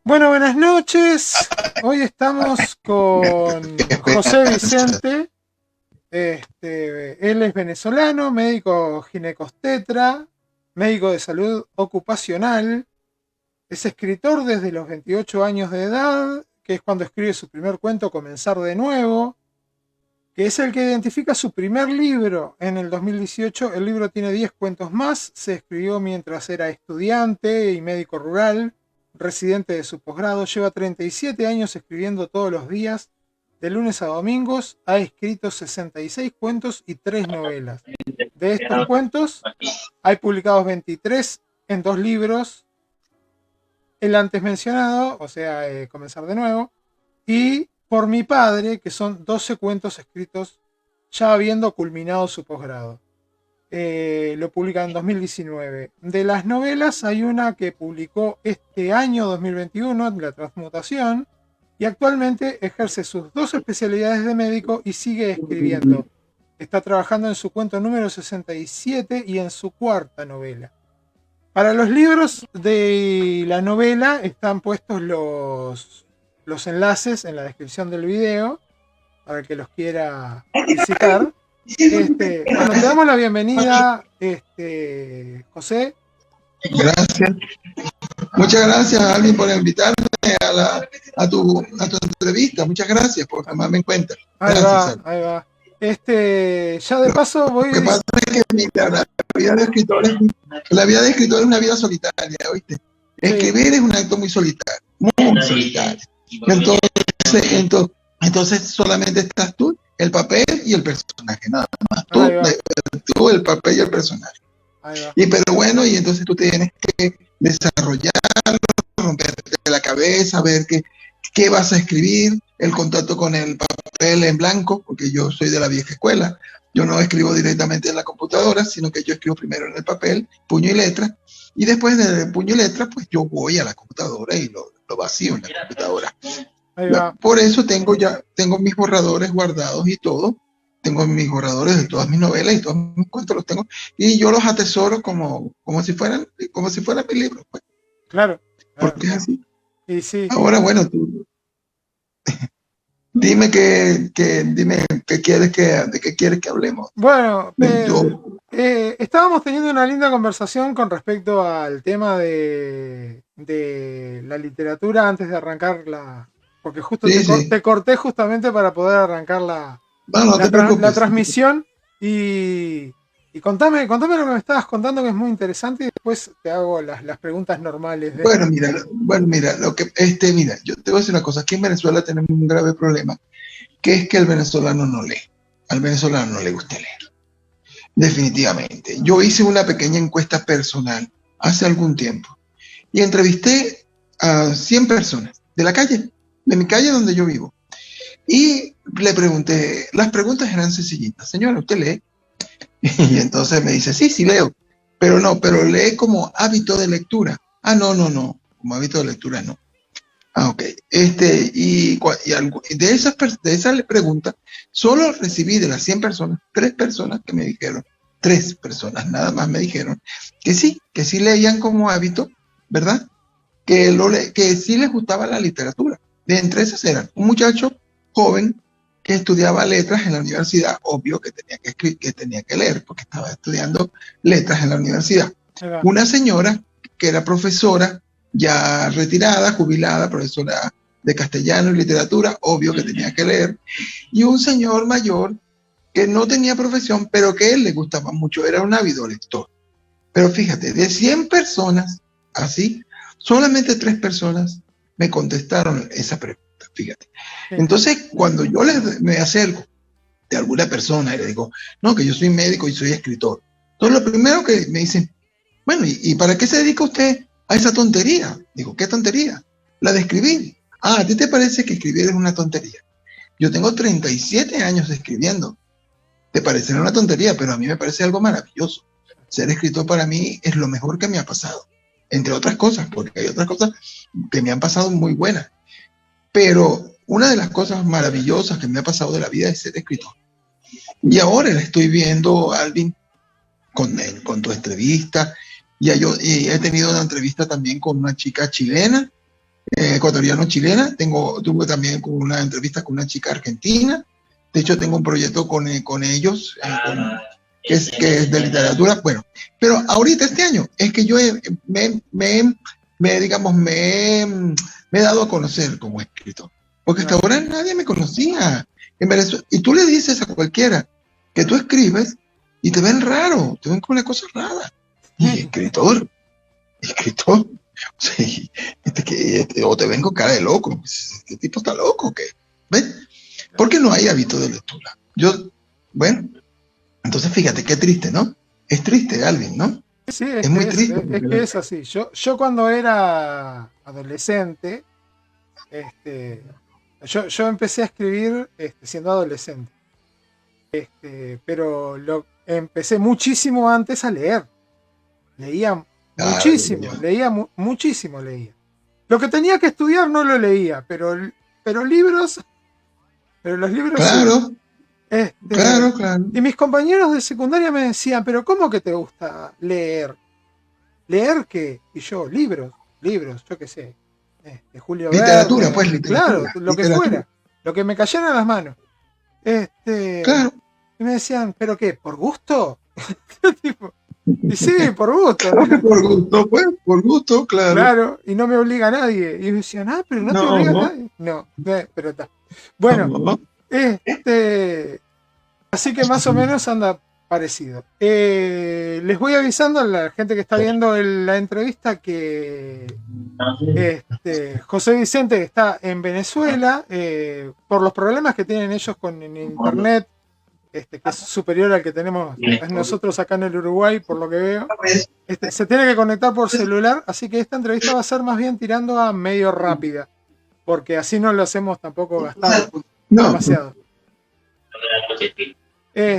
Bueno, buenas noches. Hoy estamos con José Vicente. Él es venezolano, médico ginecostetra, médico de salud ocupacional. Es escritor desde los 28 años de edad, que es cuando escribe su primer cuento, Comenzar de nuevo, que es el que identifica su primer libro en el 2018. El libro tiene 10 cuentos más. Se escribió mientras era estudiante y médico rural, residente de su posgrado. Lleva 37 años escribiendo todos los días, de lunes a domingos. Ha escrito 66 cuentos y 3 novelas. De estos cuentos, hay publicados 23 en 2 libros. El antes mencionado, o sea, Comenzar de nuevo, y Por mi padre, que son 12 cuentos escritos ya habiendo culminado su posgrado. Lo publica en 2019. De las novelas hay una que publicó este año 2021, La Transmutación, y actualmente ejerce sus 2 especialidades de médico y sigue escribiendo. Está trabajando en su cuento número 67 y en su 4ª novela. Para los libros de la novela están puestos los enlaces en la descripción del video para el que los quiera visitar. Bueno, te damos la bienvenida, José. Gracias. Muchas gracias, Alvin, por invitarme a tu entrevista. Muchas gracias por tomarme en cuenta. Gracias. Ahí va. Ya de paso voy. Lo que pasa es que la vida de escritor es una vida solitaria, ¿oíste? Escribir es un acto muy solitario, muy solitario. Entonces solamente estás tú, el papel y el personaje, nada más. Tú, el papel y el personaje. Pero bueno, y entonces tú tienes que desarrollarlo, romperte la cabeza, ver qué vas a escribir, el contacto con el papel en blanco, porque yo soy de la vieja escuela. Yo no escribo directamente en la computadora, sino que yo escribo primero en el papel, puño y letra, y después de puño y letra, pues yo voy a la computadora y lo vacío en la computadora. Por eso tengo mis borradores guardados y todo. Tengo mis borradores de todas mis novelas y todos mis cuentos los tengo, y yo los atesoro como si fueran mis libros, pues. Claro. Porque es así. Y sí. Ahora, bueno, tú dime qué quieres de qué quieres que hablemos. Bueno, estábamos teniendo una linda conversación con respecto al tema de la literatura antes de arrancar porque justo te corté justamente para poder arrancar la transmisión. Y contame lo que me estabas contando, que es muy interesante, y después te hago las preguntas normales. Bueno, mira, mira, yo te voy a decir una cosa. Aquí en Venezuela tenemos un grave problema, que es que el venezolano no lee. Al venezolano no le gusta leer. Definitivamente. Yo hice una pequeña encuesta personal hace algún tiempo y entrevisté a 100 personas de la calle, de mi calle donde yo vivo. Y le pregunté, las preguntas eran sencillitas. Señora, ¿usted lee? Y entonces me dice, sí leo. Pero lee como hábito de lectura. Ah, no, como hábito de lectura no. Ah, ok. Y de esas preguntas, solo recibí de las 100 personas, 3 personas que me dijeron, 3 personas nada más me dijeron que sí leían como hábito, ¿verdad? Que sí les gustaba la literatura. De entre esas eran un muchacho joven que estudiaba letras en la universidad, obvio que tenía que leer, porque estaba estudiando letras en la universidad. Una señora que era profesora, ya retirada, jubilada, profesora de castellano y literatura, obvio que tenía que leer, y un señor mayor que no tenía profesión, pero que a él le gustaba mucho, era un ávido lector. Pero fíjate, de 100 personas, así, solamente 3 personas me contestaron esa pregunta, fíjate. Entonces, cuando yo me acerco de alguna persona y le digo, no, que yo soy médico y soy escritor, entonces lo primero que me dicen, bueno, ¿y para qué se dedica usted a esa tontería? Digo, ¿qué tontería? La de escribir. Ah, ¿a ti te parece que escribir es una tontería? Yo tengo 37 años escribiendo. Te parecerá una tontería, pero a mí me parece algo maravilloso. Ser escritor para mí es lo mejor que me ha pasado. Entre otras cosas, porque hay otras cosas que me han pasado muy buenas. Pero una de las cosas maravillosas que me ha pasado de la vida es ser escritor. Y ahora la estoy viendo, Alvin, con tu entrevista. Y he tenido una entrevista también con una chica chilena ecuatoriano-chilena. Tuve también una entrevista con una chica argentina. De hecho, tengo un proyecto con ellos, que es de literatura. Bueno, pero ahorita este año es que yo digamos, me he dado a conocer como escritor. Porque hasta ahora nadie me conocía en Venezuela. Y tú le dices a cualquiera que tú escribes y te ven raro, te ven con una cosa rara. Y escritor. Sí, o te ven con cara de loco. Este tipo está loco, ¿qué? ¿Ves? Porque no hay hábito de lectura. Bueno, entonces fíjate qué triste, ¿no? Es triste, Alvin, ¿no? Sí, Es muy triste. es que es así. Yo cuando era adolescente, yo empecé a escribir siendo adolescente. Pero empecé muchísimo antes a leer. Leía muchísimo, muchísimo leía. Lo que tenía que estudiar no lo leía, pero los libros Claro, sí. claro. Y mis compañeros de secundaria me decían, pero ¿cómo que te gusta leer? ¿Leer qué? Y yo, libros, yo qué sé. Julio Literatura, Verne, pues, literatura. claro, lo que fuera, lo que me cayera en las manos. Claro. Y me decían, ¿pero qué? ¿Por gusto? Tipo, y sí, por gusto. Por gusto, pues, por gusto, claro. Claro, y no me obliga a nadie. Y me decían, pero no te obliga a nadie. No, pero está. Bueno, así que más o menos anda parecido. Les voy avisando a la gente que está viendo la entrevista que José Vicente está en Venezuela por los problemas que tienen ellos con el internet, que es superior al que tenemos nosotros acá en el Uruguay, por lo que veo. Se tiene que conectar por celular, así que esta entrevista va a ser más bien tirando a medio rápida, porque así no lo hacemos tampoco gastar demasiado.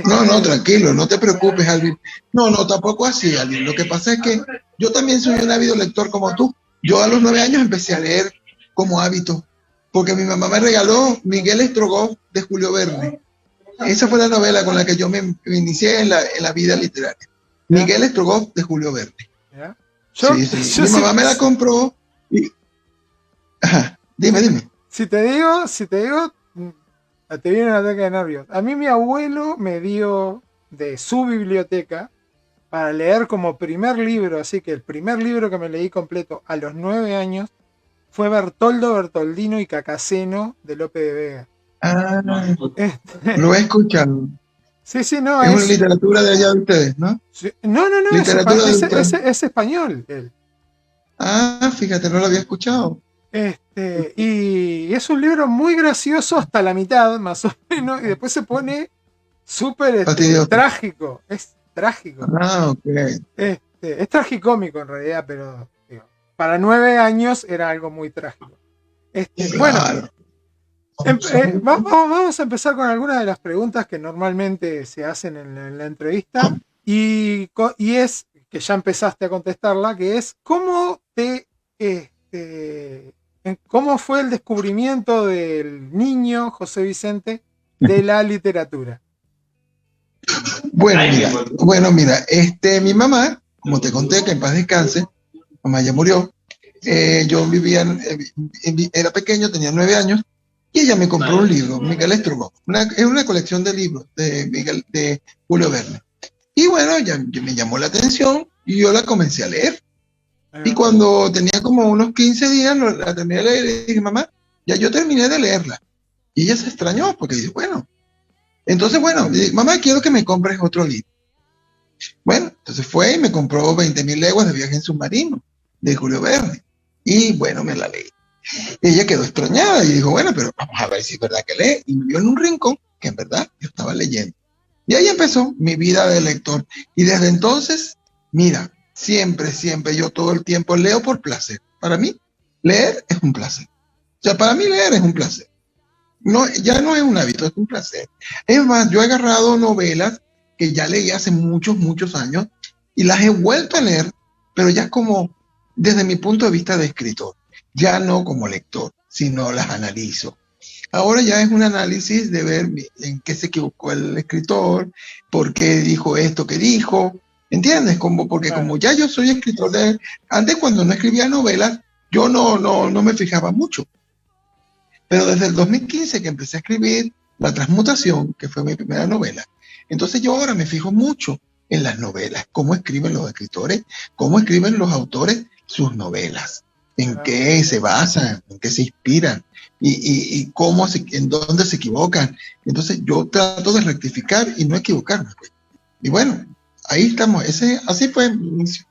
No, tranquilo, no te preocupes, Alvin. No, tampoco así, Alvin. Lo que pasa es que yo también soy un ávido lector como tú. Yo a los 9 años empecé a leer como hábito, porque mi mamá me regaló Miguel Strogoff de Julio Verne. Esa fue la novela con la que yo me inicié en la vida literaria. Miguel Strogoff de Julio Verne. Sí. Mi mamá me la compró y... Ajá, dime. Si te digo, te viene un ataque de nervios. A mí mi abuelo me dio de su biblioteca para leer como primer libro, así que el primer libro que me leí completo a los 9 años fue Bertoldo Bertoldino y Cacaceno de Lope de Vega. Lo he escuchado. Sí, no. Es una literatura de allá de ustedes, ¿no? Sí, no, es español. Él. Fíjate, no lo había escuchado. Y es un libro muy gracioso hasta la mitad, más o menos, y después se pone súper trágico. Es trágico. Ok. Es tragicómico en realidad, pero para 9 años era algo muy trágico. Bueno, vamos a empezar con algunas de las preguntas que normalmente se hacen en la entrevista, y es, que ya empezaste a contestarla, que es ¿cómo fue el descubrimiento del niño José Vicente de la literatura? Bueno, mira, mi mamá, como te conté, que en paz descanse, mamá ya murió. Yo vivía, era pequeño, tenía 9 años, y ella me compró un libro, Miguel Strogoff, es una colección de libros de Julio Verne. Y bueno, ya me llamó la atención y yo la comencé a leer. Y cuando tenía como unos 15 días, la terminé de leer y dije, mamá, ya yo terminé de leerla. Y ella se extrañó porque dice, entonces, mamá, quiero que me compres otro libro. Bueno, entonces fue y me compró 20.000 leguas de viaje en submarino de Julio Verne. Y bueno, me la leí. Ella quedó extrañada y dijo, pero vamos a ver si es verdad que lee. Y me vio en un rincón que en verdad yo estaba leyendo. Y ahí empezó mi vida de lector. Y desde entonces, mira, siempre, yo todo el tiempo leo por placer. Para mí, leer es un placer. O sea, para mí leer es un placer. No, ya no es un hábito, es un placer. Es más, yo he agarrado novelas que ya leí hace muchos años y las he vuelto a leer, pero ya como desde mi punto de vista de escritor. Ya no como lector, sino las analizo. Ahora ya es un análisis de ver en qué se equivocó el escritor, por qué dijo esto que dijo, ¿entiendes? Como ya yo soy escritor antes cuando no escribía novelas, yo no me fijaba mucho. Pero desde el 2015 que empecé a escribir La Transmutación, que fue mi primera novela, entonces yo ahora me fijo mucho en las novelas, cómo escriben los escritores, cómo escriben los autores sus novelas, en Ah, qué se basan, en qué se inspiran y cómo en dónde se equivocan. Entonces yo trato de rectificar y no equivocarme, pues. Y bueno, ahí estamos. Así fue mi inicio.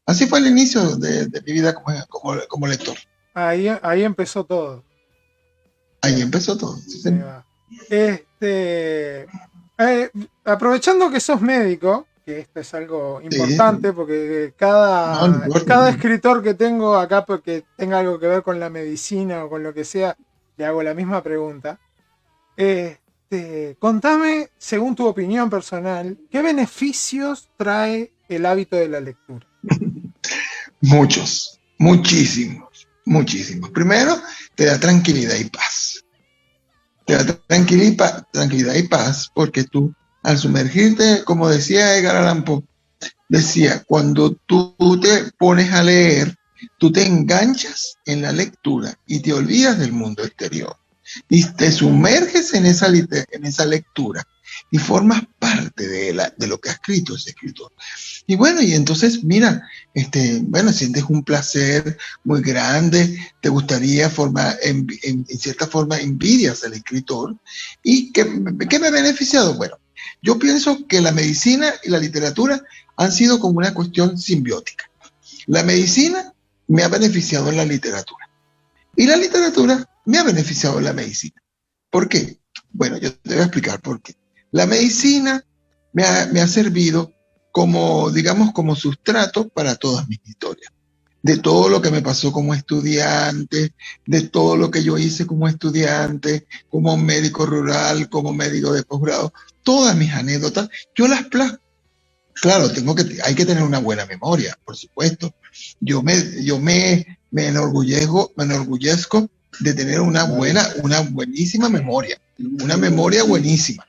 Así fue el inicio de mi vida como lector. ahí empezó todo. Ahí empezó todo. ¿Sí, Ahí señor? va. Este, aprovechando que sos médico, que esto es algo Sí, importante porque no, no importa. cada escritor que tengo acá porque tenga algo que ver con la medicina o con lo que sea, le hago la misma pregunta. Contame, según tu opinión personal, ¿qué beneficios trae el hábito de la lectura? Muchos, muchísimos, muchísimos. Primero, te da tranquilidad y paz. Te da tranquilidad y paz porque tú, al sumergirte, como decía Edgar Allan Poe, decía, cuando tú te pones a leer, tú te enganchas en la lectura y te olvidas del mundo exterior. Y te sumerges en esa lectura y formas parte de lo que ha escrito ese escritor. Y bueno, y entonces, mira, bueno, sientes un placer muy grande, te gustaría formar, en cierta forma, envidias al escritor. ¿Y qué me ha beneficiado? Bueno, yo pienso que la medicina y la literatura han sido como una cuestión simbiótica. La medicina me ha beneficiado en la literatura y la literatura me ha beneficiado en la medicina. ¿Por qué? Bueno, yo te voy a explicar por qué. La medicina me ha servido como, digamos, como sustrato para todas mis historias. De todo lo que me pasó como estudiante, de todo lo que yo hice como estudiante, como médico rural, como médico de posgrado, todas mis anécdotas, yo las plasmo. Claro, hay que tener una buena memoria, por supuesto. Me enorgullezco de tener una buenísima una memoria buenísima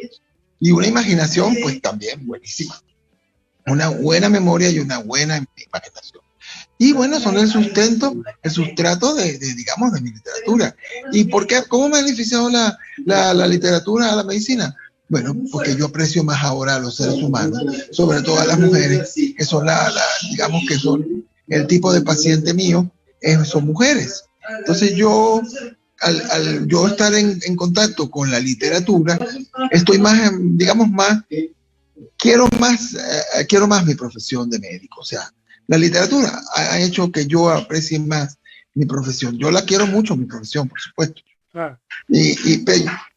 y una imaginación, pues también buenísima. Una buena memoria y una buena imaginación. Y bueno, son el sustrato digamos, de mi literatura. ¿Y por qué? ¿Cómo me ha beneficiado la literatura a la medicina? Bueno, porque yo aprecio más ahora a los seres humanos, sobre todo a las mujeres, que son digamos que son el tipo de paciente mío, son mujeres. Entonces yo, al yo estar en contacto con la literatura, estoy más, digamos, quiero más mi profesión de médico. O sea, la literatura ha hecho que yo aprecie más mi profesión. Yo la quiero mucho, mi profesión, por supuesto. Claro.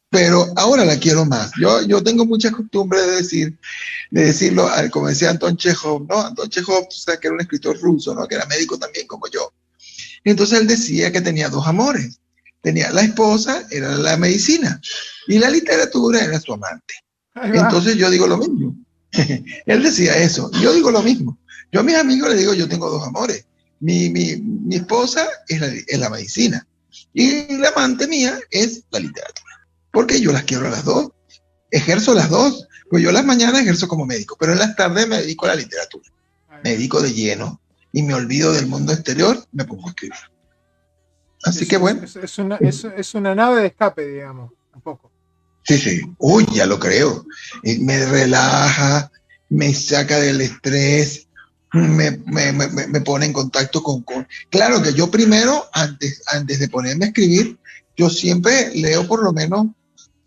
Pero ahora la quiero más. Yo tengo mucha costumbre de decirlo, como decía Anton Chekhov, ¿no? Anton Chekhov, o sea, que era un escritor ruso, ¿no? Que era médico también como yo. Y entonces él decía que tenía dos amores. Tenía la esposa, era la medicina, y la literatura era su amante. Ahí va. Entonces yo digo lo mismo. Él decía eso. Yo digo lo mismo. Yo a mis amigos les digo, yo tengo dos amores. Mi esposa es la medicina y la amante mía es la literatura. Porque yo las quiero a las dos. Ejerzo las dos. Pues yo las mañanas ejerzo como médico, pero en las tardes me dedico a la literatura. Ahí Me va. dedico de lleno y me olvido del mundo exterior, me pongo a escribir. Así que bueno, Es una nave de escape, digamos, un poco. sí, sí. Uy, ya lo creo. Me relaja, me saca del estrés, me pone en contacto con... Claro que yo primero, antes de ponerme a escribir, yo siempre leo por lo menos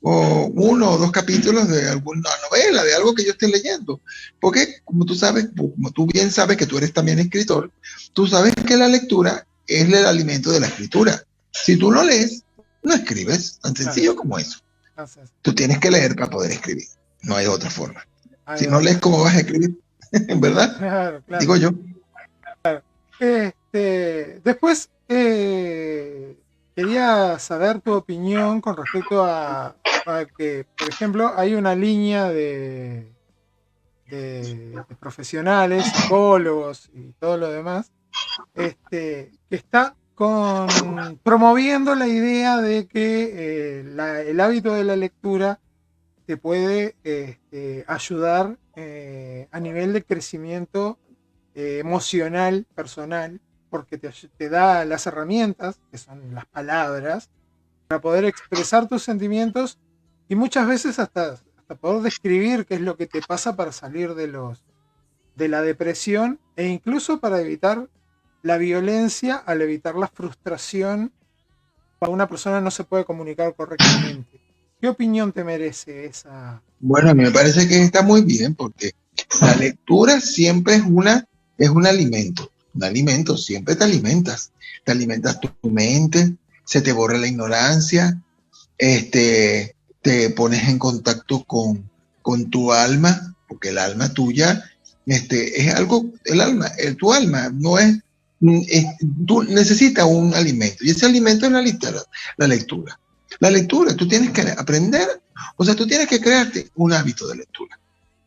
uno o dos capítulos de alguna novela, de algo que yo esté leyendo. Porque, como tú sabes, como tú bien sabes que tú eres también escritor, tú sabes que la lectura es el alimento de la escritura. Si tú no lees, no escribes, tan Claro. sencillo como eso. Entonces, Tú tienes que leer para poder escribir. No hay otra forma. ahí Si no va. lees, ¿cómo vas a escribir? ¿En verdad? Claro, claro. Digo yo. Después, quería saber tu opinión con respecto a que, por ejemplo, hay una línea de profesionales, psicólogos y todo lo demás, que está promoviendo la idea de que el hábito de la lectura te puede ayudar a nivel de crecimiento emocional, personal. porque te da las herramientas, que son las palabras, para poder expresar tus sentimientos y muchas veces hasta poder describir qué es lo que te pasa para salir de la depresión e incluso para evitar la violencia al evitar la frustración cuando una persona no se puede comunicar correctamente. ¿Qué opinión te merece esa? Bueno, a mí me parece que está muy bien porque la lectura siempre es un alimento, siempre te alimentas tu mente, se te borra la ignorancia, te pones en contacto con tu alma, porque el alma tuya, es algo, tu alma no es, tú necesitas un alimento, y ese alimento es la lectura. La lectura, tú tienes que aprender, o sea, tú tienes que crearte un hábito de lectura.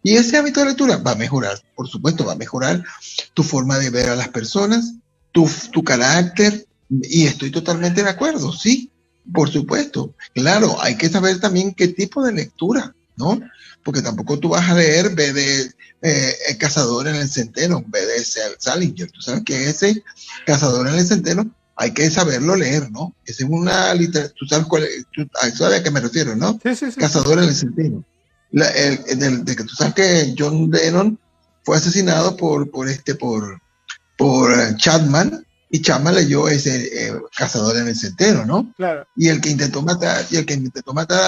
Y ese hábito de lectura va a mejorar, por supuesto, va a mejorar tu forma de ver a las personas, tu carácter, y estoy totalmente de acuerdo, sí, por supuesto. Claro, hay que saber también qué tipo de lectura, ¿no? Porque tampoco tú vas a leer B de El cazador en el centeno, B de Salinger. Tú sabes que ese cazador en el centeno hay que saberlo leer, ¿no? Esa es una literatura, tú sabes, sabes a qué me refiero, ¿no? Sí, sí, sí. Cazador en el centeno. De que tú sabes que John Lennon fue asesinado por Chapman, y Chapman leyó ese Cazador en el Centeno, ¿no? Claro. Y el que intentó matar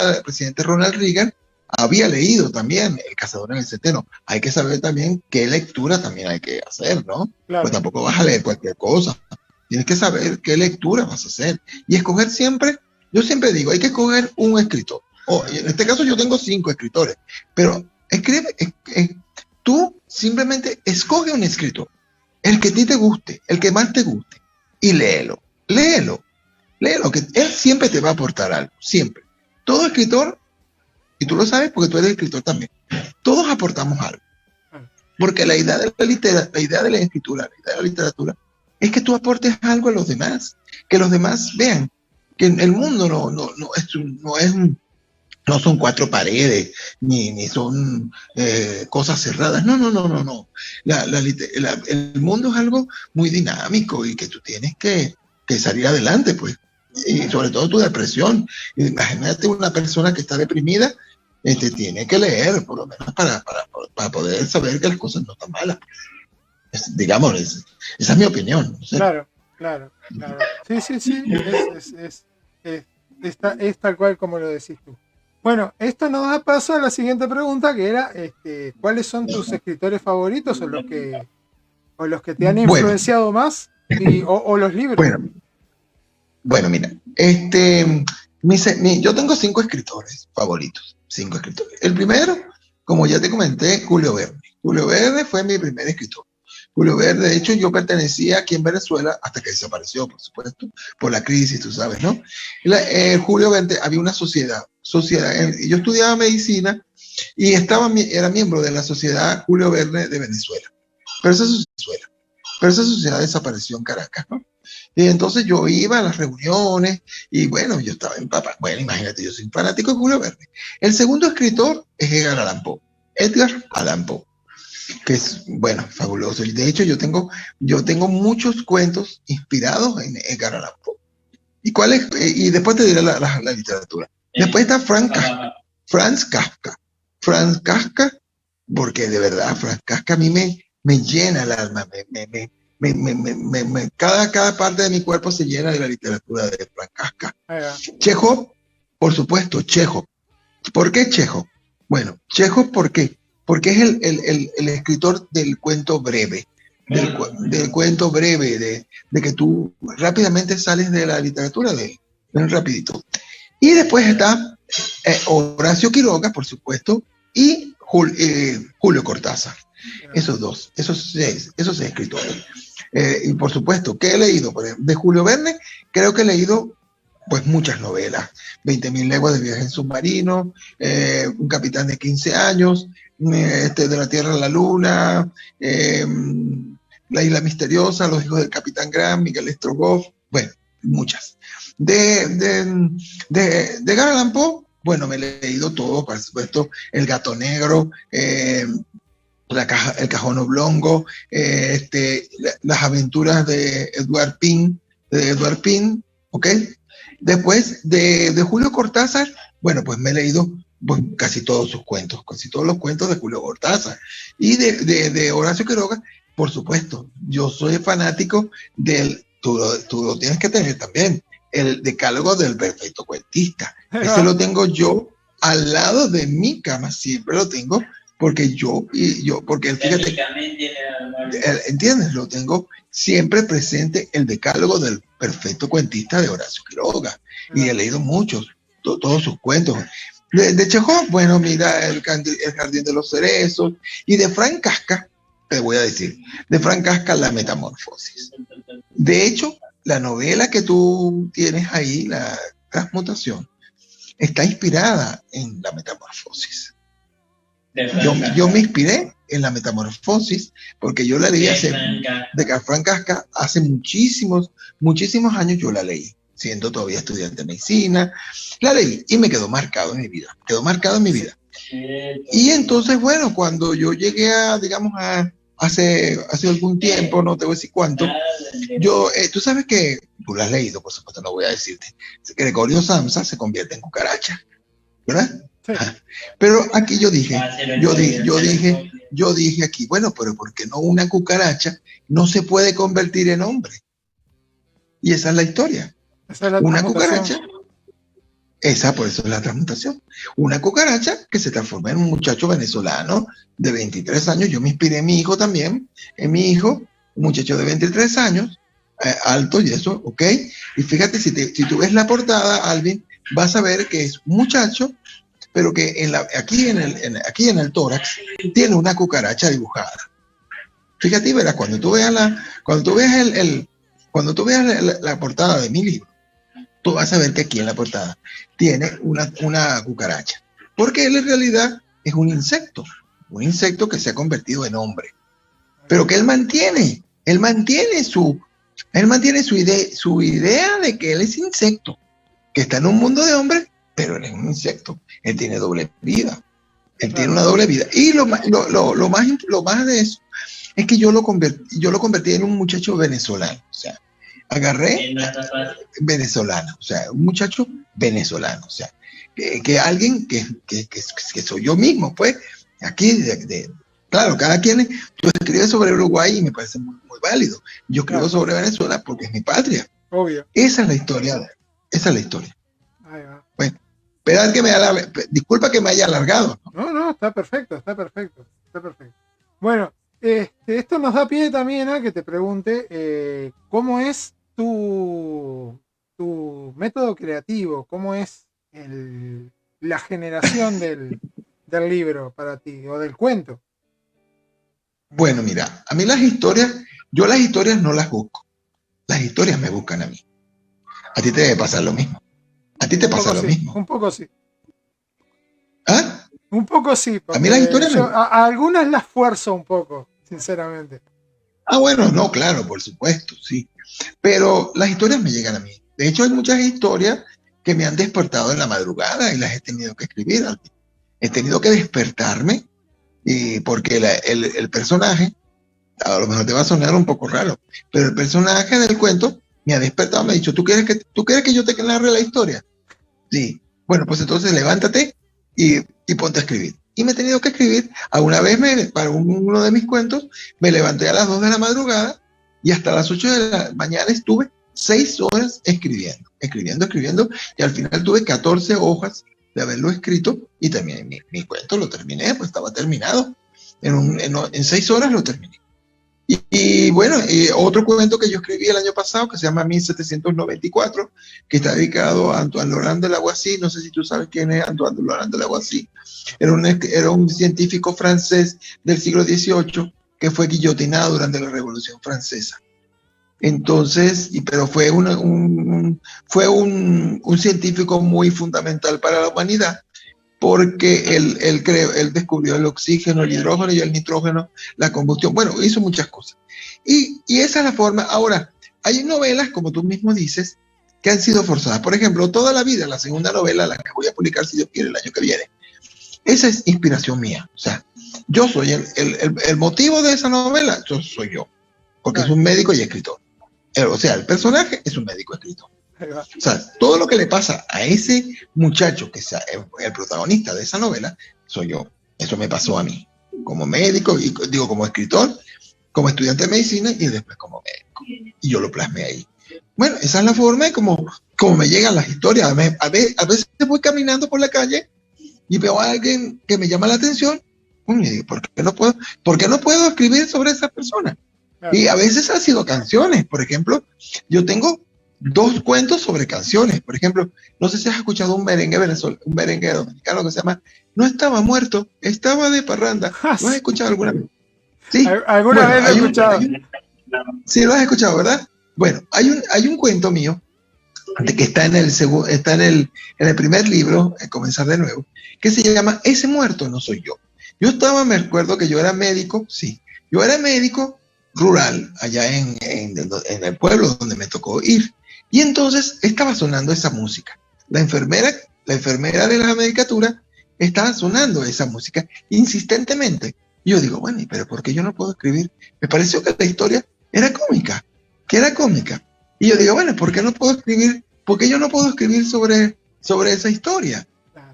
al presidente Ronald Reagan había leído también El Cazador en el Centeno. Hay que saber también qué lectura también hay que hacer, ¿no? Claro. Pues tampoco vas a leer cualquier cosa. Tienes que saber qué lectura vas a hacer. Y escoger siempre, yo siempre digo, hay que escoger un escritor. En este caso yo tengo 5 escritores, pero escribe, tú simplemente escoge un escritor, el que a ti te guste, el que más te guste, y léelo, que él siempre te va a aportar algo, siempre. Todo escritor, y tú lo sabes porque tú eres escritor también, todos aportamos algo. Porque la idea de la idea de la escritura, la idea de la literatura, es que tú aportes algo a los demás, que los demás vean que el mundo no son 4 paredes, ni son cosas cerradas. No. El mundo es algo muy dinámico y que tú tienes que salir adelante, pues. Y sobre todo tu depresión. Imagínate una persona que está deprimida, tiene que leer, por lo menos para poder saber que las cosas no están malas. Digamos, esa es mi opinión. No sé. Claro. Sí. Es tal cual como lo decís tú. Bueno, esto nos da paso a la siguiente pregunta, que era ¿cuáles son tus escritores favoritos o los que te han influenciado más o los libros? Bueno, mira, yo tengo 5 escritores favoritos, 5 escritores. El primero, como ya te comenté, Julio Verne. Julio Verne fue mi primer escritor. Julio Verne, de hecho, yo pertenecía aquí en Venezuela hasta que desapareció, por supuesto, por la crisis, tú sabes, ¿no? Julio Verne, había una sociedad. Yo estudiaba medicina y era miembro de la Sociedad Julio Verne de Venezuela. Pero esa sociedad desapareció en Caracas, ¿no? Y entonces yo iba a las reuniones y bueno, yo estaba en papa. Bueno, imagínate, yo soy fanático de Julio Verne. El segundo escritor es Edgar Allan Poe, que es, bueno, fabuloso. Y de hecho yo tengo muchos cuentos inspirados en Edgar Allan Poe. Y después te diré la literatura. Después está Franz Kafka. Franz Kafka, porque de verdad, Franz Kafka a mí me llena el alma, cada parte de mi cuerpo se llena de la literatura de Franz Kafka. Chekhov, por supuesto, Chekhov. ¿Por qué Chekhov? Bueno, Chekhov, ¿por qué? Porque es el escritor del cuento breve, del cuento breve, de que tú rápidamente sales de la literatura de él, rapidito. Y después está Horacio Quiroga, por supuesto, y Julio Cortázar. Esos 6 escritores. Y por supuesto, ¿qué he leído? De Julio Verne, creo que he leído pues muchas novelas. 20.000 leguas de viaje en submarino, Un capitán de 15 años, de la Tierra a la Luna, La isla misteriosa, Los hijos del capitán Grant, Miguel Strogoff, bueno, muchas. De Edgar Allan Poe, bueno, me he leído todo, por supuesto, El gato negro, El cajón oblongo, las aventuras de Edward Pin, ¿ok? Después de Julio Cortázar, bueno, pues me he leído pues, casi todos sus cuentos, casi todos los cuentos de Julio Cortázar. Y de Horacio Quiroga, por supuesto, yo soy fanático tú lo tienes que tener también, el decálogo del perfecto cuentista. Ese lo tengo yo al lado de mi cama, siempre lo tengo, porque porque fíjate, ¿entiendes? Lo tengo siempre presente, el decálogo del perfecto cuentista de Horacio Quiroga. Y he leído muchos, todos sus cuentos. De Chekhov, bueno, mira, el Jardín de los Cerezos. Y de Frank Kafka, te voy a decir, de Frank Kafka, La Metamorfosis. De hecho, la novela que tú tienes ahí, La Transmutación, está inspirada en La Metamorfosis. Yo me inspiré en La Metamorfosis porque yo la leí de Frank Kafka hace muchísimos años. Yo la leí, siendo todavía estudiante de medicina, la leí y me quedó marcado en mi vida, Y entonces, bueno, cuando yo llegué hace algún tiempo, no te voy a decir cuánto, tú sabes que, tú la has leído, por supuesto, no voy a decirte, Gregorio Samsa se convierte en cucaracha, ¿verdad? Sí. Pero aquí yo dije aquí, bueno, pero ¿por qué no una cucaracha no se puede convertir en hombre? Y esa es la historia. Una cucaracha, por eso es la transmutación. Una cucaracha que se transforma en un muchacho venezolano de 23 años. Yo me inspiré en mi hijo también, un muchacho de 23 años, alto y eso, ¿ok? Y fíjate, si tú ves la portada, Alvin, vas a ver que es un muchacho, pero que aquí en el tórax tiene una cucaracha dibujada. Fíjate, verás, cuando tú veas la portada de mi libro, tú vas a ver que aquí en la portada tiene una cucaracha. Porque él en realidad es un insecto que se ha convertido en hombre. Pero que él mantiene su idea de que él es insecto, que está en un mundo de hombres, pero él es un insecto. Él tiene doble vida. Tiene una doble vida. Y lo más de eso es que yo lo convertí en un muchacho venezolano. O sea, venezolano. O sea, un muchacho venezolano. O sea, que alguien que soy yo mismo, pues, aquí, claro, cada quien, tú escribes sobre Uruguay y me parece muy, muy válido. Yo escribo sobre Venezuela porque es mi patria. Obvio. Esa es la historia. Ahí va. Bueno, disculpa que me haya alargado. No, está perfecto. Bueno, esto nos da pie también a que te pregunte cómo es tu método creativo, cómo es la generación del libro para ti, o del cuento. Bueno, mira, a mí yo las historias no las busco. Las historias me buscan a mí. A ti te debe pasar lo mismo. A ti te pasa lo mismo. Un poco sí. ¿Ah? Un poco sí. A mí las historias a algunas las fuerzo un poco, sinceramente. Bueno, no, claro, por supuesto, sí. Pero las historias me llegan a mí. De hecho, hay muchas historias que me han despertado en la madrugada y las he tenido que escribir. He tenido que despertarme porque el personaje, a lo mejor te va a sonar un poco raro, pero el personaje del cuento me ha despertado, me ha dicho, ¿tú quieres que yo te narre la historia? Sí. Bueno, pues entonces levántate y ponte a escribir. Y me he tenido que escribir. Alguna vez para uno de mis cuentos, me levanté a las 2 de la madrugada y hasta las 8 de la mañana estuve 6 horas escribiendo, y al final tuve 14 hojas de haberlo escrito y también mi cuento lo terminé, pues estaba terminado. En 6 horas lo terminé. Y bueno, otro cuento que yo escribí el año pasado que se llama 1794, que está dedicado a Antoine Laurent de Lavoisier. No sé si tú sabes quién es Antoine Laurent de Lavoisier. Era un científico francés del siglo XVIII que fue guillotinado durante la Revolución Francesa. Entonces, pero fue un científico muy fundamental para la humanidad, porque él descubrió el oxígeno, el hidrógeno y el nitrógeno, la combustión. Bueno, hizo muchas cosas. Y esa es la forma. Ahora, hay novelas, como tú mismo dices, que han sido forzadas. Por ejemplo, Toda la vida, la segunda novela, la que voy a publicar, si Dios quiere, el año que viene. Esa es inspiración mía. O sea, Yo soy el motivo de esa novela, yo soy yo, porque es un médico y escritor. O sea, el personaje es un médico escritor. O sea, todo lo que le pasa a ese muchacho que es el protagonista de esa novela, soy yo. Eso me pasó a mí, como médico, y digo, como escritor, como estudiante de medicina y después como médico. Y yo lo plasmé ahí. Bueno, esa es la forma de como me llegan las historias. A veces voy caminando por la calle y veo a alguien que me llama la atención. Y digo, ¿por qué no puedo escribir sobre esa persona? Claro. Y a veces han sido canciones. Por ejemplo, yo tengo 2 cuentos sobre canciones. Por ejemplo, no sé si has escuchado un merengue dominicano que se llama No estaba muerto, estaba de parranda. ¿Lo has escuchado alguna vez? Sí. ¿Alguna vez lo he escuchado? Sí, lo has escuchado, ¿verdad? Bueno, hay un cuento mío que está en el primer libro, Comenzar de Nuevo, que se llama Ese muerto no soy yo. Me acuerdo que yo era médico, sí, yo era médico rural, allá en el pueblo donde me tocó ir. Y entonces estaba sonando esa música. La enfermera de la medicatura estaba sonando esa música insistentemente. Y yo digo, bueno, pero ¿por qué yo no puedo escribir? Me pareció que la historia era cómica. Y yo digo, bueno, ¿por qué no puedo escribir? ¿Por qué yo no puedo escribir sobre esa historia?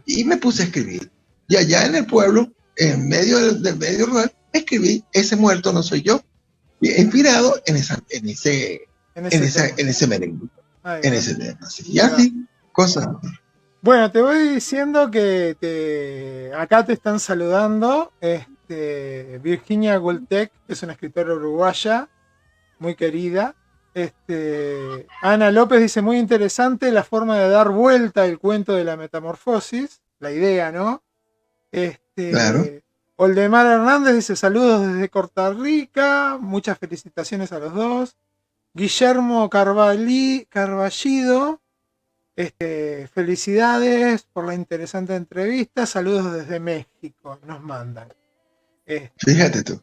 Y me puse a escribir. Y allá en el pueblo, en medio del medio rural, escribí Ese muerto no soy yo, inspirado en ese merengue, en ese tema. Y así, cosas. Bueno, te voy diciendo que acá te están saludando. Virginia Goltec es una escritora uruguaya muy querida. Ana López dice, muy interesante la forma de dar vuelta el cuento de la metamorfosis, la idea, ¿no? Claro. Oldemar Hernández dice, saludos desde Costa Rica, muchas felicitaciones a los dos. Guillermo Carballido, felicidades por la interesante entrevista, saludos desde México, nos mandan. Fíjate tú.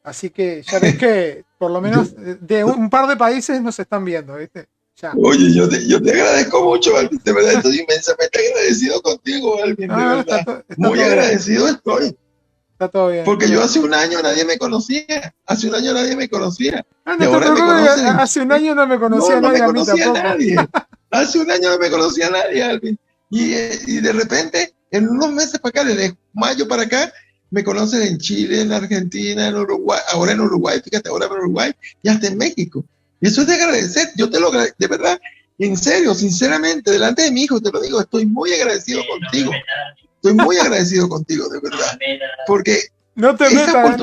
Así que ya ves que por lo menos de un par de países nos están viendo, ¿viste? Ya. Oye, yo te agradezco mucho, Alvin, de verdad estoy inmensamente agradecido contigo, Alvin, de verdad. Está muy agradecido bien. Estoy. Está todo bien. Porque yo hace un año nadie me conocía. Hace un año nadie me conocía. Ah, no, hace un año no me conocía nadie. No me conocía nadie. Hace un año no me conocía nadie, Alvin. Y de repente, en unos meses para acá, desde mayo para acá, me conocen en Chile, en Argentina, en Uruguay, ahora en Uruguay, fíjate, ahora en Uruguay y hasta en México. Y eso es de agradecer, yo te lo agradezco, de verdad, en serio, sinceramente, delante de mi hijo te lo digo, estoy muy agradecido contigo. Estoy muy agradecido contigo, de verdad. Porque no te metas,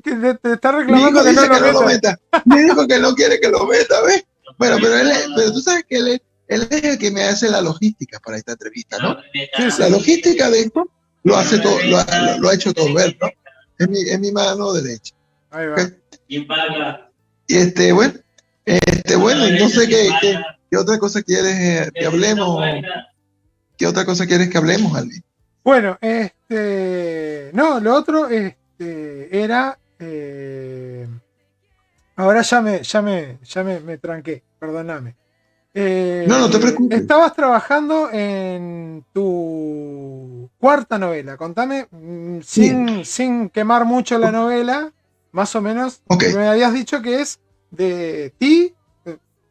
que te está reclamando que no lo meta. Me dijo que no quiere que lo meta, ¿ves? Bueno, pero tú sabes que él es el que me hace la logística para esta entrevista, ¿no? Sí. La logística de esto lo hace todo, lo ha hecho todo él, ¿no? Es mi mano derecha. Ahí va. ¿Okay? Y bueno, no sé qué otra cosa quieres que hablemos. ¿Qué otra cosa quieres que hablemos, Alvin? Bueno, no, lo otro era ahora ya me tranqué, perdóname. No te preocupes. Estabas trabajando en tu cuarta novela. Contame, sin quemar mucho la novela, más o menos. Okay. Me habías dicho que es de ti,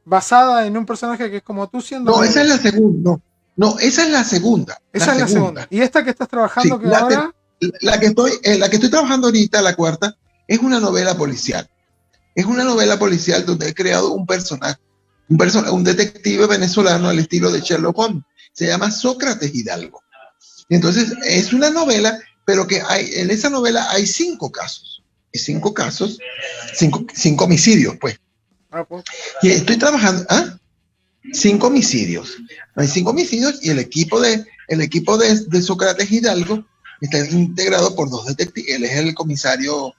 basada en un personaje que es como tú siendo. No, esa es la segunda. No, esa es la segunda. Esa es la segunda. ¿Y esta que estás trabajando sí, ahora? La que estoy trabajando ahorita, la cuarta, es una novela policial. Es una novela policial donde he creado un personaje. Un detective venezolano al estilo de Sherlock Holmes. Se llama Sócrates Hidalgo. Y entonces es una novela, pero que en esa novela hay 5 casos. 5 casos, 5 homicidios, pues. Y estoy trabajando, 5 homicidios. Hay 5 homicidios y el equipo de Sócrates Hidalgo está integrado por 2 detectives. Él es el comisario,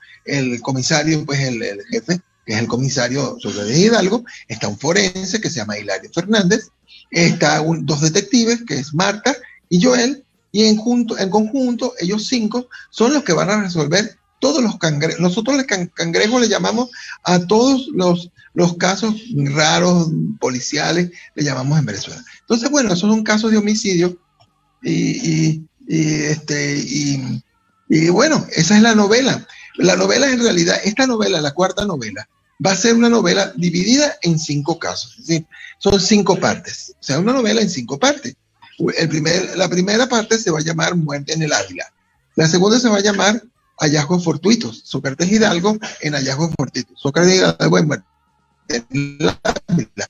pues el jefe, que es el comisario Sócrates Hidalgo. Está un forense que se llama Hilario Fernández. Está 2 detectives, que es Marta y Joel. Y en conjunto, ellos 5 son los que van a resolver todos los cangrejos. Nosotros los cangrejos le llamamos a todos los casos raros policiales, le llamamos en Venezuela. Entonces, bueno, esos son casos de homicidio y Y bueno, esa es la novela. La novela en realidad, esta novela, la cuarta novela, va a ser una novela dividida en 5 casos. Es decir, son 5 partes. O sea, una novela en 5 partes. La primera parte se va a llamar Muerte en el Ávila. La segunda se va a llamar Hallazgos Fortuitos. Sócrates Hidalgo en Hallazgos Fortuitos. Sócrates Hidalgo en Muerte en el Ávila.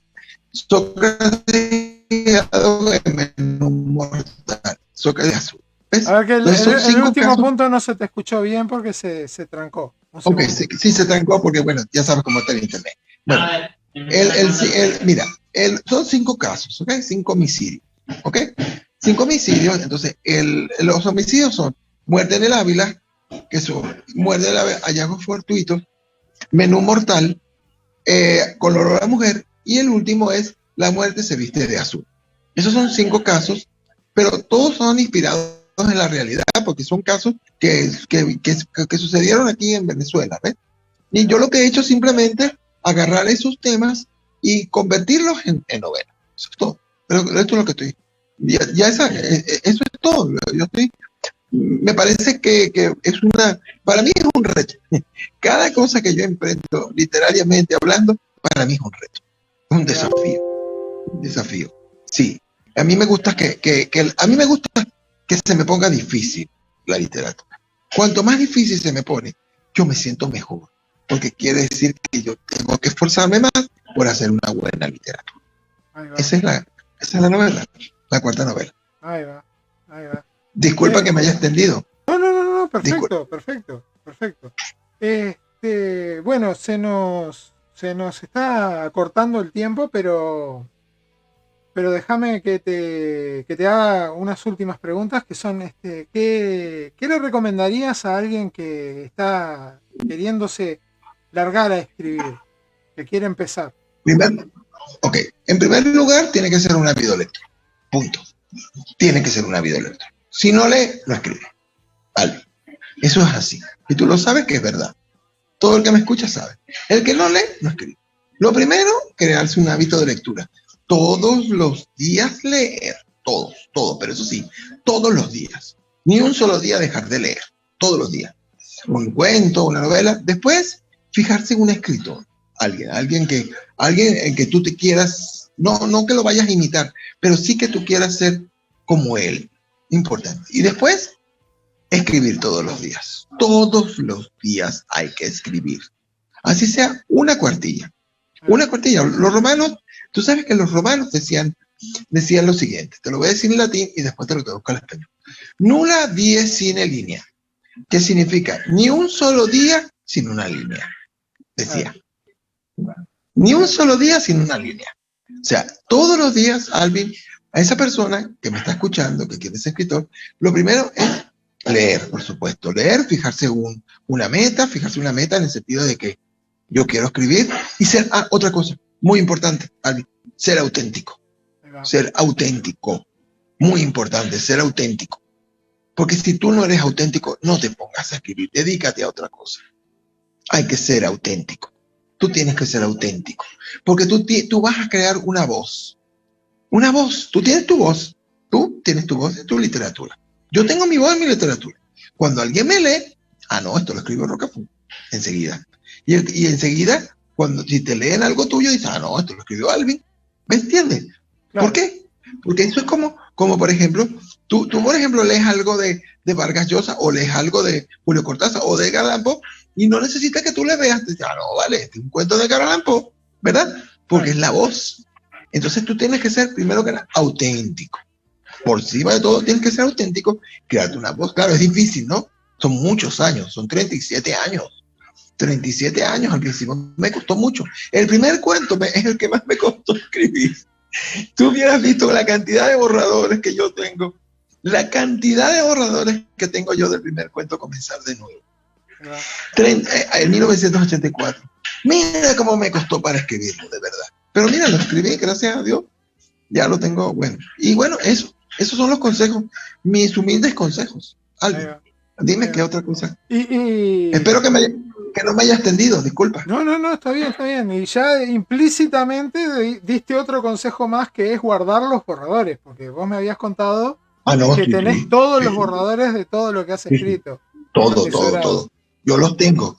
Sócrates Hidalgo en Menú Mortal. Sócrates Azul. ¿Ves? A ver, que Entonces son el 5 último casos. punto no se te escuchó bien porque se trancó. Un Ok, segundo. sí, se trancó porque, bueno, ya sabes cómo está el internet. Bueno, son 5 casos, ¿ok? 5 homicidios, ¿ok? 5 homicidios, entonces los homicidios son muerte en el Ávila, que son muerte en el Ávila, hallazgos fortuitos, menú mortal, con olor a la mujer, y el último es la muerte se viste de azul. Esos son 5 casos, pero todos son inspirados en la realidad, porque son casos que sucedieron aquí en Venezuela, ¿ves? Y yo lo que he hecho es simplemente agarrar esos temas y convertirlos en novela. Eso es todo. Pero esto es lo que estoy. Eso es todo. Me parece que es para mí es un reto. Cada cosa que yo emprendo, literariamente hablando, para mí es un reto. Es un desafío. Un desafío. Sí. A mí me gusta a mí me gusta que se me ponga difícil la literatura. Cuanto más difícil se me pone, yo me siento mejor. Porque quiere decir que yo tengo que esforzarme más por hacer una buena literatura. Esa es la novela, la cuarta novela. Ahí va. Disculpa que me haya extendido. No, Disculpa. perfecto. Bueno, se nos está acortando el tiempo, pero déjame que te haga unas últimas preguntas que son, ¿qué le recomendarías a alguien que está queriéndose largar a escribir, que quiere empezar? Ok, en primer lugar tiene que ser un ávido lector. Punto. Tiene que ser un ávido lector. Si no lee, no escribe. Vale. Eso es así. Y tú lo sabes que es verdad. Todo el que me escucha sabe. El que no lee, no escribe. Lo primero, crearse un hábito de lectura. Todos los días leer. Todo. Pero eso sí, todos los días. Ni un solo día dejar de leer. Todos los días. Un cuento, una novela. Después, fijarse en un escritor. Alguien en que tú te quieras, no que lo vayas a imitar, pero sí que tú quieras ser como él. Importante. Y después, escribir todos los días. Todos los días hay que escribir. Así sea una cuartilla. Una cuartilla. Los romanos, tú sabes que los romanos decían lo siguiente. Te lo voy a decir en latín y después te lo traduzco al español. Nulla die sine linea. ¿Qué significa? Ni un solo día sin una línea. Decía. Ni un solo día sin una línea. O sea, todos los días, Alvin, a esa persona que me está escuchando, que quiere ser escritor, lo primero es leer, por supuesto. Leer, fijarse una meta en el sentido de que yo quiero escribir y ser, otra cosa, muy importante, Alvin, ser auténtico. Ser auténtico. Muy importante, ser auténtico. Porque si tú no eres auténtico, no te pongas a escribir, dedícate a otra cosa. Hay que ser auténtico. Tú tienes que ser auténtico. Porque tú vas a crear una voz. Una voz. Tú tienes tu voz. Tú tienes tu voz en tu literatura. Yo tengo mi voz en mi literatura. Cuando alguien me lee, no, esto lo escribo Rocafull. Enseguida. Y enseguida, si te leen algo tuyo, dices, no, esto lo escribió Alvin. ¿Me entiendes? Claro. ¿Por qué? Porque eso es como por ejemplo, tú por ejemplo, lees algo de Vargas Llosa o lees algo de Julio Cortázar o de Edgar Allan Poe y no necesitas que tú le veas. Te dices, no, vale, este es un cuento de Edgar Allan Poe, ¿verdad? Porque es la voz. Entonces tú tienes que ser, primero que nada, auténtico. Por encima de todo, tienes que ser auténtico, crearte una voz. Claro, es difícil, ¿no? Son muchos años, son 37 años. 37 años al principio me costó mucho. El primer cuento es el que más me costó escribir. Tú hubieras visto la cantidad de borradores que yo tengo, la cantidad de borradores que tengo yo del primer cuento Comenzar de Nuevo. En 1984. Mira cómo me costó para escribirlo, de verdad. Pero mira, lo escribí, gracias a Dios. Ya lo tengo, bueno. Y bueno, esos son los consejos, mis humildes consejos. Alvin, dime qué otra cosa. Espero que no me haya extendido, disculpa. No, está bien. Y ya implícitamente diste otro consejo más, que es guardar los borradores, porque vos me habías contado que tenés todos los borradores de todo lo que has escrito. todo, todo, atesorado. todo. Yo los tengo.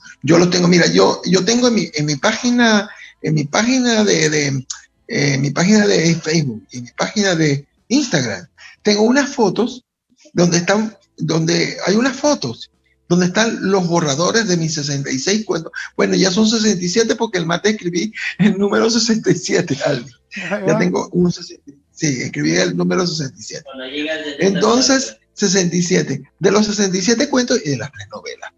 Mira, yo tengo en mi página, mi página de Facebook y mi página de Instagram, tengo unas fotos donde hay unas fotos donde están los borradores de mis 66 cuentos. Bueno, ya son 67 porque el mate escribí el número 67, Albi. Ahí Ya va. tengo un 67. Sí, escribí el número 67. Entonces, 67. De los 67 cuentos y de las 3 novelas.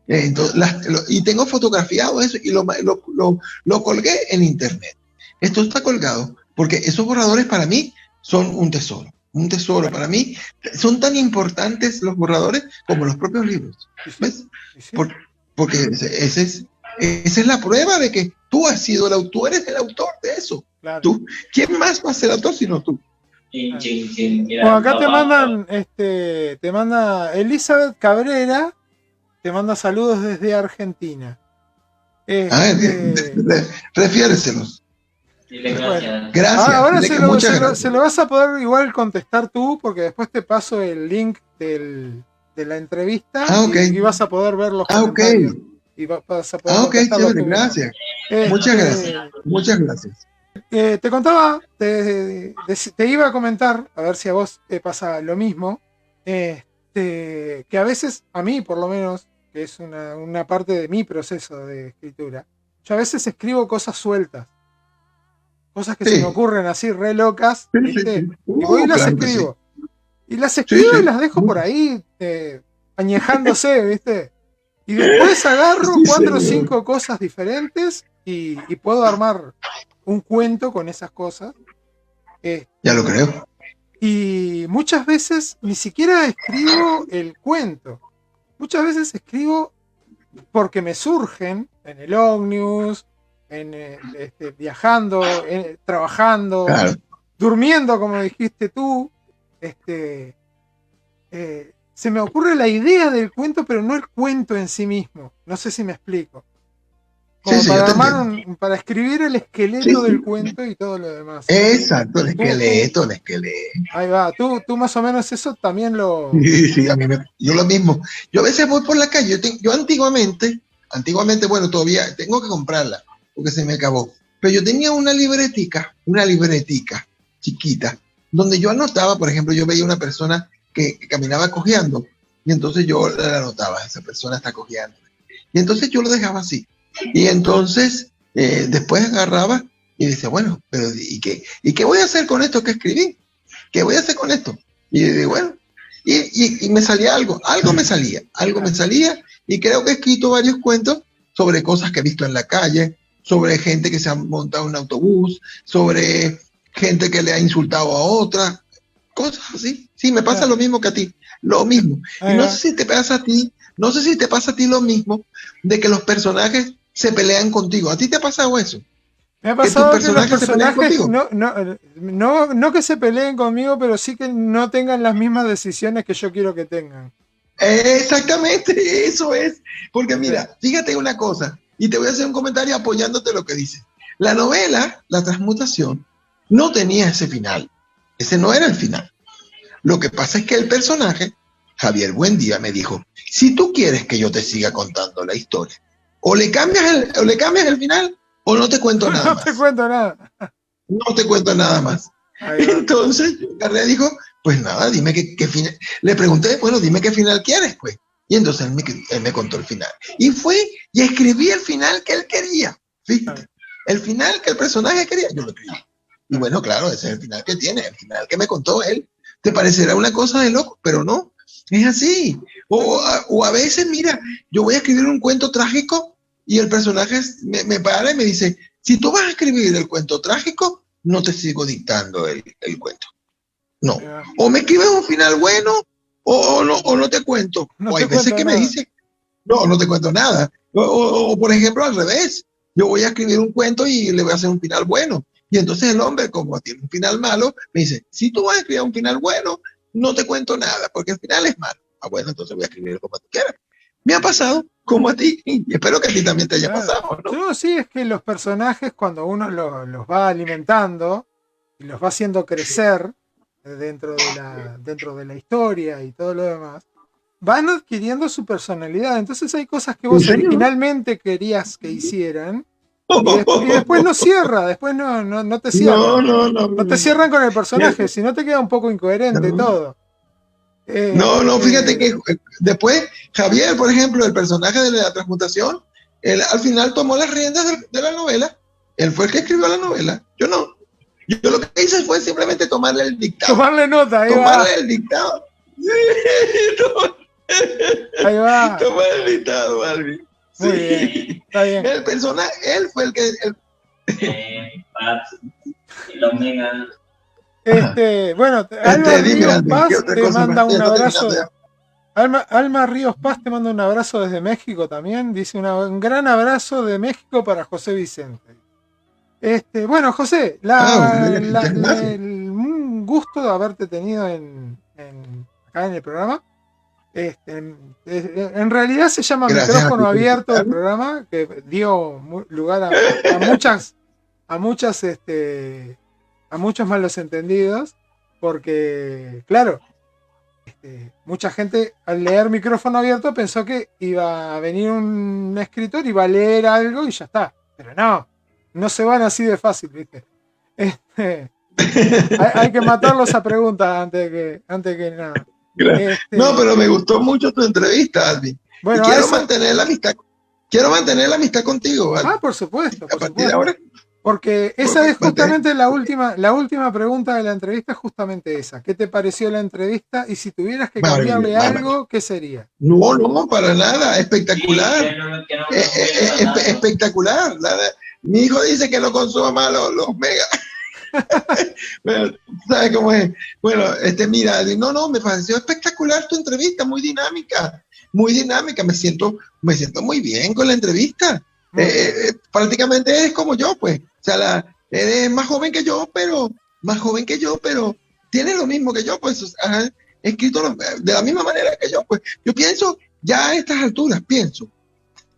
Entonces, y tengo fotografiado eso y lo colgué en internet. Esto está colgado porque esos borradores para mí son un tesoro. Un tesoro para mí. Son tan importantes los borradores como los propios libros. Y sí, ¿Ves? y sí, Porque esa es la prueba de que tú has sido tú eres el autor de eso. claro. Tú, ¿quién más va a ser autor sino tú? Bueno, acá te manda Elizabeth Cabrera, te manda saludos desde Argentina. Refiéreselos. Bueno, Gracias. ahora Dile que muchas gracias. se lo vas a poder igual contestar tú, porque después te paso el link de la entrevista Ok. y vas a poder ver los Ok. comentarios. Y vas a poder Ok, contestar lo chévere, que me gracias. pone. Muchas gracias. Muchas gracias. Te contaba, te iba a comentar, a ver si a vos te pasa lo mismo, que a veces, a mí por lo menos, que es una parte de mi proceso de escritura, yo a veces escribo cosas sueltas, cosas que se me Sí, ocurren así re locas, sí, sí, ¿viste? sí. Y voy y las Claro que sí. escribo. Y las Sí, escribo y sí. las dejo por ahí, añejándose, ¿viste? Y después agarro Sí, 4 o señor. 5 cosas diferentes y puedo armar un cuento con esas cosas. Ya lo creo. Y muchas veces ni siquiera escribo el cuento. Muchas veces escribo porque me surgen en el ómnibus, viajando, trabajando, Claro. durmiendo, como dijiste tú. Este, se me ocurre la idea del cuento, pero no el cuento en sí mismo. No sé si me explico. Sí, Como sí, yo para te armar entiendo. para escribir el Sí, esqueleto del sí. cuento y todo lo demás. Exacto, el Tú, tú, esqueleto, el esqueleto. ahí va, tú más o menos eso también Sí, sí, yo lo mismo. Yo a veces voy por la calle. Yo antiguamente, bueno, todavía tengo que comprarla porque se me acabó. Pero yo tenía una libretica chiquita, donde yo anotaba, por ejemplo, yo veía una persona que caminaba cojeando y entonces yo le anotaba, esa persona está cojeando. Y entonces yo lo dejaba así. Y entonces después agarraba y decía, bueno, pero ¿y qué voy a hacer con esto que escribí? ¿Qué voy a hacer con esto? Y digo, bueno, y me salía algo me salía, y creo que he escrito varios cuentos sobre cosas que he visto en la calle, sobre gente que se ha montado en un autobús, sobre gente que le ha insultado a otra, cosas así. Sí, me pasa Ah, lo mismo que a ti, lo mismo. Y ahí no sé va. si te pasa a ti, no sé si te pasa a ti lo mismo, de que los personajes se pelean contigo. ¿A ti te ha pasado eso? Me ha ¿Que tus pasado que los personajes se pelean personajes contigo? no que se peleen conmigo, pero sí que no tengan las mismas decisiones que yo quiero que tengan. Exactamente, eso es. Porque ¿Viste? mira, fíjate una cosa, y te voy a hacer un comentario apoyándote lo que dices. La novela, La Transmutación, no tenía ese final. Ese no era el final. Lo que pasa es que el personaje, Javier Buendía, me dijo, si tú quieres que yo te siga contando la historia, o le cambias el final, o no te cuento nada No te más. cuento nada. No te cuento nada más. Ahí va. Entonces, Garnet dijo, pues nada, dime qué final. Le pregunté, bueno, dime qué final quieres, pues. Y entonces él me contó el final. Y fue y escribí el final que él quería. Fíjate, el final que el personaje quería, yo lo escribí. Y bueno, claro, ese es el final que tiene, el final que me contó él. Te parecerá una cosa de loco, pero no, es así. O a veces, mira, yo voy a escribir un cuento trágico y el personaje me para y me dice, si tú vas a escribir el cuento trágico, no te sigo dictando el cuento. No. Ahí va. O me escribes un final bueno o no te cuento. No O hay te veces cuento que me nada. dicen, no, no te cuento nada. Por ejemplo, al revés. Yo voy a escribir un cuento y le voy a hacer un final bueno. Y entonces el hombre, como tiene un final malo, me dice, si tú vas a escribir un final bueno, no te cuento nada, porque el final es malo. Ah, bueno, entonces voy a escribir como tú quieras. Me ha pasado como a ti, y espero que a ti también te haya Claro. pasado, ¿no? Yo sí, es que los personajes, cuando uno los va alimentando y los va haciendo crecer dentro de la historia y todo lo demás, van adquiriendo su personalidad. Entonces hay cosas que ¿En vos serio? originalmente querías que hicieran y después no cierra, después no te No, cierran. no, no, No te no, no. cierran con el personaje, Fíjate, si no te queda un poco incoherente no, todo. no, fíjate que Este, después Javier, por ejemplo, el personaje de la transmutación, él al final tomó las riendas de la novela. Él fue el que escribió la novela. Yo no. Yo lo que hice fue simplemente tomarle el dictado. tomarle nota, ahí va, Tomarle el dictado. Sí, ahí va. tomarle el dictado, Alvin. Muy bien, Sí. está bien. El personaje, él fue el que. El Omega. Bueno, Alma Dime, Ríos Alvin, ¿qué Paz otra te cosa más? manda Ya un está terminando abrazo. ya. Alma Ríos Paz te manda un abrazo desde México también. Dice un gran abrazo de México para José Vicente. Bueno, José, Mira, muchas gracias. un gusto de haberte tenido acá en el programa. En realidad se llama Gracias a ti Micrófono por Abierto el invitarme. programa, que dio lugar a muchas, a muchos malos entendidos, porque, claro, mucha gente al leer Micrófono Abierto pensó que iba a venir un escritor, iba a leer algo y ya está. Pero no se van así de fácil, ¿viste? Hay que matarlos a preguntas antes que nada. No, Este, pero me gustó mucho tu entrevista, Alvin. Y bueno, a quiero eso. mantener la amistad. Quiero mantener la amistad contigo, Alvin. Por supuesto, A por partir de supuesto. ahora, Porque pues, esa es mantener. justamente la última pregunta de la entrevista, es justamente esa. ¿Qué te pareció la entrevista? Y si tuvieras que cambiarle Maravilla. algo, ¿qué sería? No, no, para nada. Espectacular. Que no me spoile nada. Espectacular. Mi hijo dice que no consuma más los mega. Bueno, ¿sabes cómo es? Bueno, mira, no, me pareció espectacular tu entrevista, muy dinámica, muy dinámica. Me siento muy bien con la entrevista. Muy bien. Prácticamente eres como yo, pues. O sea, eres más joven que yo, pero tienes lo mismo que yo, pues. Has escrito de la misma manera que yo, pues. Yo pienso, ya a estas alturas, pienso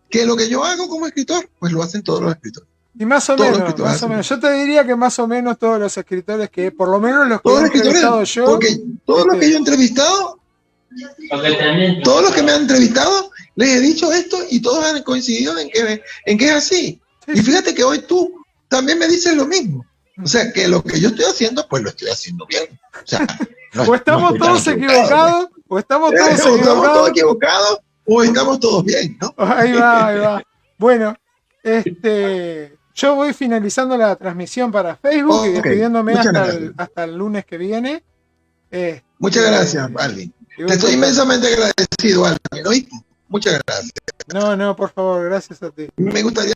que lo que yo hago como escritor, pues lo hacen todos los escritores. Y más o Todos los menos, escritores más o hacen. menos. Yo te diría que más o menos todos los escritores que, por lo menos los que he Todos los escritores, entrevistado yo, porque todos los que yo he entrevistado, todos los que me han entrevistado, les he dicho esto y todos han coincidido en que es así. sí, Y fíjate que hoy tú también me dices lo mismo. O sea, que lo que yo estoy haciendo, pues lo estoy haciendo bien. O sea, o estamos todos equivocados, o estamos todos O estamos todos equivocados. equivocados, o estamos todos bien, ¿no? Ahí va, ahí va. Bueno, yo voy finalizando la transmisión para Facebook y Ok, despidiéndome muchas gracias. hasta el lunes que viene. Muchas gracias, Alvin. Y Te estoy inmensamente agradecido, Alvin, ¿oíste? Muchas gracias. No, por favor, gracias a ti. Me gustaría